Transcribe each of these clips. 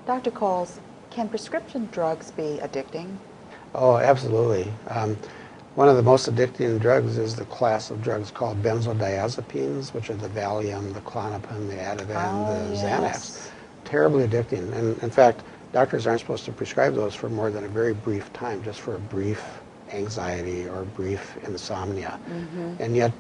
Dr. Coles, can prescription drugs be addicting? Oh, absolutely. One of the most addicting drugs is the class of drugs called benzodiazepines, which are the Valium, the Klonopin, the Ativan, Oh, the Xanax. yes. Terribly addicting. And in fact, doctors aren't supposed to prescribe those for more than a very brief time, just for a brief anxiety or brief insomnia. And yet,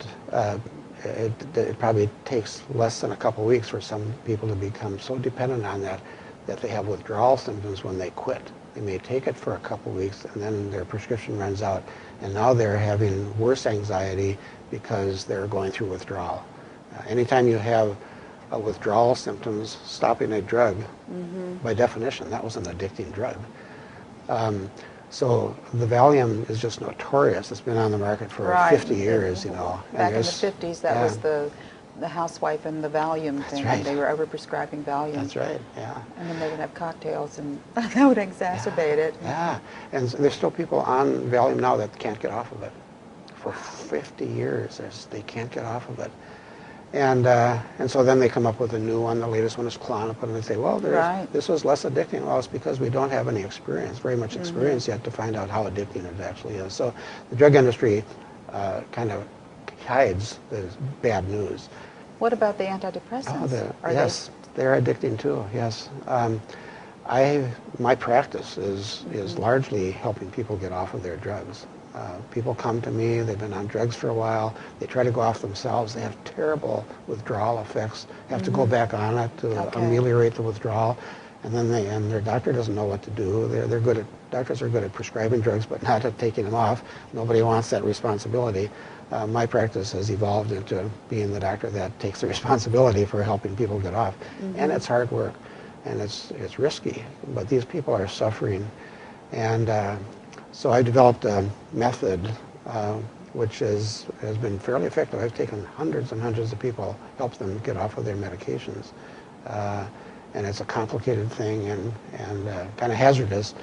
it probably takes less than a couple of weeks for some people to become so dependent on that that they have withdrawal symptoms when they quit. They may take it for a couple of weeks and then their prescription runs out, and now they're having worse anxiety because they're going through withdrawal. Anytime you have withdrawal symptoms, stopping a drug, by definition, that was an addicting drug. So the Valium is just notorious. It's been on the market for 50 years, you know. Back in the 50s, that was the housewife and the Valium thing. right. And they were overprescribing Valium. That's right, yeah. And then they would have cocktails, and that would exacerbate it. Yeah, and there's still people on Valium now that can't get off of it. For 50 years, they can't get off of it. And so then they come up with a new one. The latest one is Klonopin, and they say, well, this was less addicting. Well, it's because we don't have any experience, very much experience yet, to find out how addicting it actually is. So the drug industry kind of hides the bad news. What about the antidepressants? Yes, they're addicting too, yes. My practice is largely helping people get off of their drugs. People come to me, they've been on drugs for a while, they try to go off themselves, they have terrible withdrawal effects, have to go back on it to ameliorate the withdrawal, and then their doctor doesn't know what to do. Doctors are good at prescribing drugs, but not at taking them off. Nobody wants that responsibility. My practice has evolved into being the doctor that takes the responsibility for helping people get off. And it's hard work, and it's risky, but these people are suffering. And so I developed a method which has been fairly effective. I've taken hundreds and hundreds of people, helped them get off of their medications. And it's a complicated thing and kind of hazardous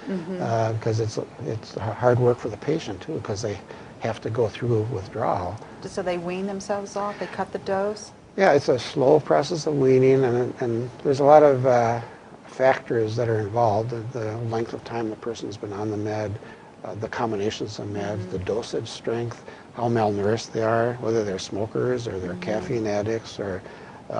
because it's hard work for the patient too, because they have to go through withdrawal. So they wean themselves off? They cut the dose? Yeah, it's a slow process of weaning, and there's a lot of factors that are involved. The length of time the person's been on the med, the combinations of meds, the dosage strength, how malnourished they are, whether they're smokers or they're caffeine addicts or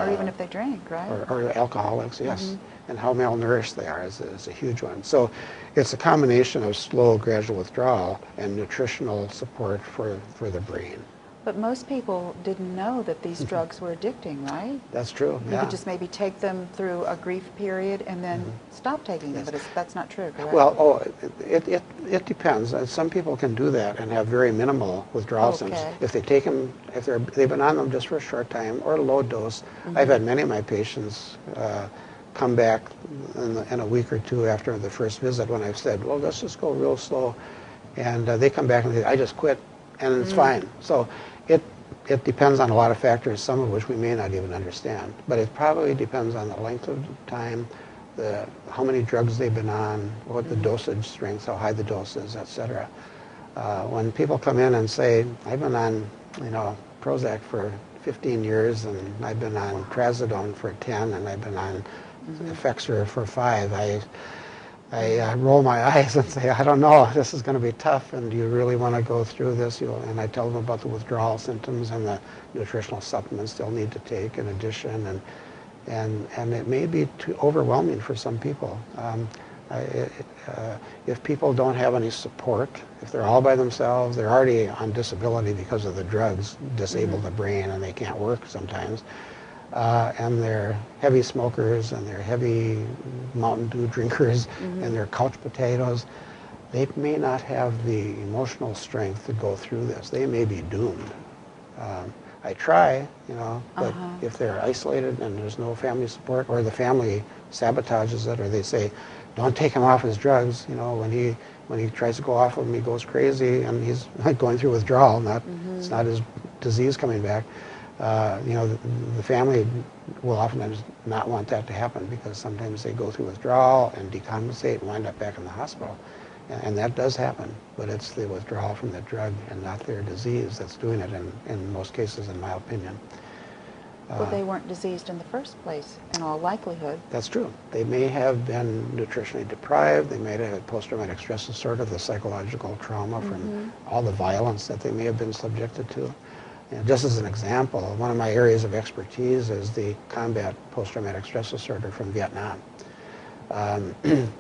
even if they drink, right? Or alcoholics, yes. And how malnourished they are is a huge one. So it's a combination of slow, gradual withdrawal and nutritional support for the brain. But most people didn't know that these drugs were addicting, right? That's true, You could just maybe take them through a grief period and then stop taking them, but that's not true, correct? Well, it depends. Some people can do that and have very minimal withdrawal symptoms. If they take them, they've been on them just for a short time or low dose. I've had many of my patients come back in a week or two after the first visit when I've said, well, let's just go real slow. And they come back and say, I just quit, and it's fine. So it depends on a lot of factors, some of which we may not even understand. But it probably depends on the length of time, how many drugs they've been on, what the dosage strength, how high the dose is, etc. When people come in and say, I've been on, Prozac for 15 years, and I've been on Trazodone for 10, and I've been on Effexor for 5, I roll my eyes and say, I don't know, this is going to be tough, and do you really want to go through this? And I tell them about the withdrawal symptoms and the nutritional supplements they'll need to take in addition, and it may be too overwhelming for some people. If people don't have any support, if they're all by themselves, they're already on disability because of the drugs, disable the brain, and they can't work sometimes. And they're heavy smokers, and they're heavy Mountain Dew drinkers, and they're couch potatoes. They may not have the emotional strength to go through this. They may be doomed. I try, but if they're isolated and there's no family support, or the family sabotages it, or they say, don't take him off his drugs, when he tries to go off of them, he goes crazy, and he's going through withdrawal, it's not his disease coming back. The family will often not want that to happen, because sometimes they go through withdrawal and decompensate and wind up back in the hospital. And that does happen, but it's the withdrawal from the drug and not their disease that's doing it in most cases, in my opinion. Well, they weren't diseased in the first place, in all likelihood. That's true. They may have been nutritionally deprived. They may have had post-traumatic stress disorder, the psychological trauma from all the violence that they may have been subjected to. And just as an example, one of my areas of expertise is the combat post-traumatic stress disorder from Vietnam.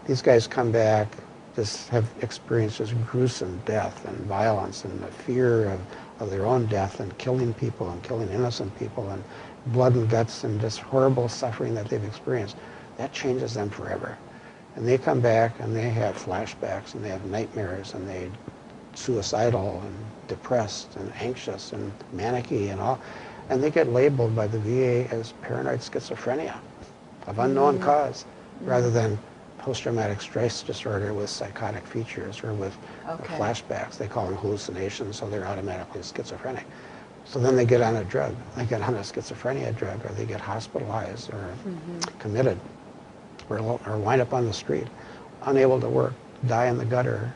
These guys come back, just have experienced this gruesome death and violence and the fear of their own death and killing people and killing innocent people and blood and guts and just horrible suffering that they've experienced. That changes them forever. And they come back and they have flashbacks and they have nightmares and they're suicidal and depressed and anxious and manicky and all. And they get labeled by the VA as paranoid schizophrenia of unknown cause rather than post-traumatic stress disorder with psychotic features or with flashbacks. They call them hallucinations, so they're automatically schizophrenic. So then they get on a drug. They get on a schizophrenia drug, or they get hospitalized or committed or wind up on the street, unable to work, die in the gutter,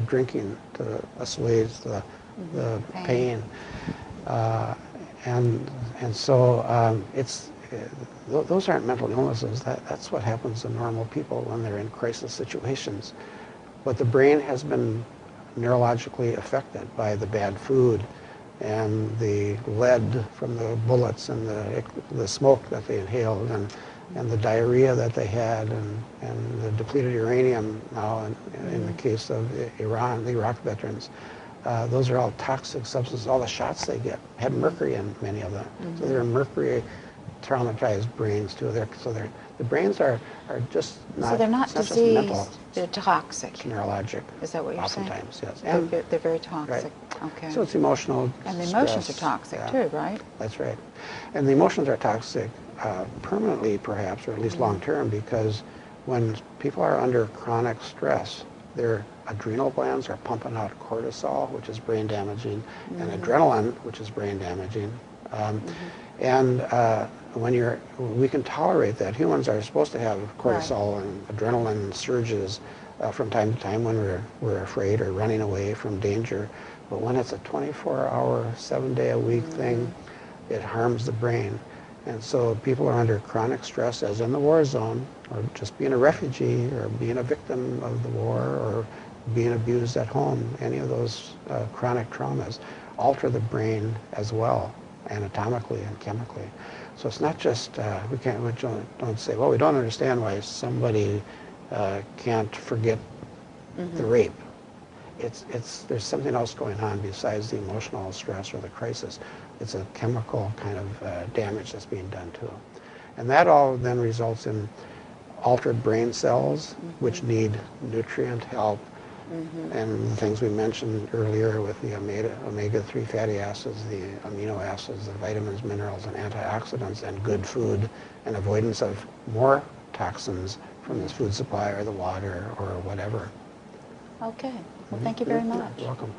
drinking to assuage the pain. And so those aren't mental illnesses. That's what happens to normal people when they're in crisis situations. But the brain has been neurologically affected by the bad food and the lead from the bullets and the smoke that they inhaled and the diarrhea that they had and the depleted uranium now in the case of Iran, the Iraq veterans. Those are all toxic substances. All the shots they get had mercury in many of them. So they're mercury traumatized brains too. The brains are just not. So they're not it's diseased. Not just mental, they're toxic. it's neurologic. Is that what you're saying? Oftentimes, yes. They're very toxic. Right. Okay. So it's emotional. And the emotions stress. are toxic Yeah. too, right? That's right. And the emotions are toxic permanently, perhaps, or at least long term, because when people are under chronic stress, their adrenal glands are pumping out cortisol, which is brain damaging, and adrenaline, which is brain damaging. And we can tolerate that. Humans are supposed to have cortisol and adrenaline surges from time to time when we're afraid or running away from danger. But when it's a 24-hour, 7-day-a-week thing, it harms the brain. And so people are under chronic stress, as in the war zone, or just being a refugee, or being a victim of the war, or being abused at home. Any of those chronic traumas alter the brain as well, anatomically and chemically. So it's not just, we don't say, well, we don't understand why somebody can't forget the rape. There's something else going on besides the emotional stress or the crisis. It's a chemical kind of damage that's being done too. And that all then results in altered brain cells, which need nutrient help, and the things we mentioned earlier with the omega-3 fatty acids, the amino acids, the vitamins, minerals, and antioxidants, and good food, and avoidance of more toxins from the food supply or the water or whatever. Okay. Well, thank you very much. You're welcome.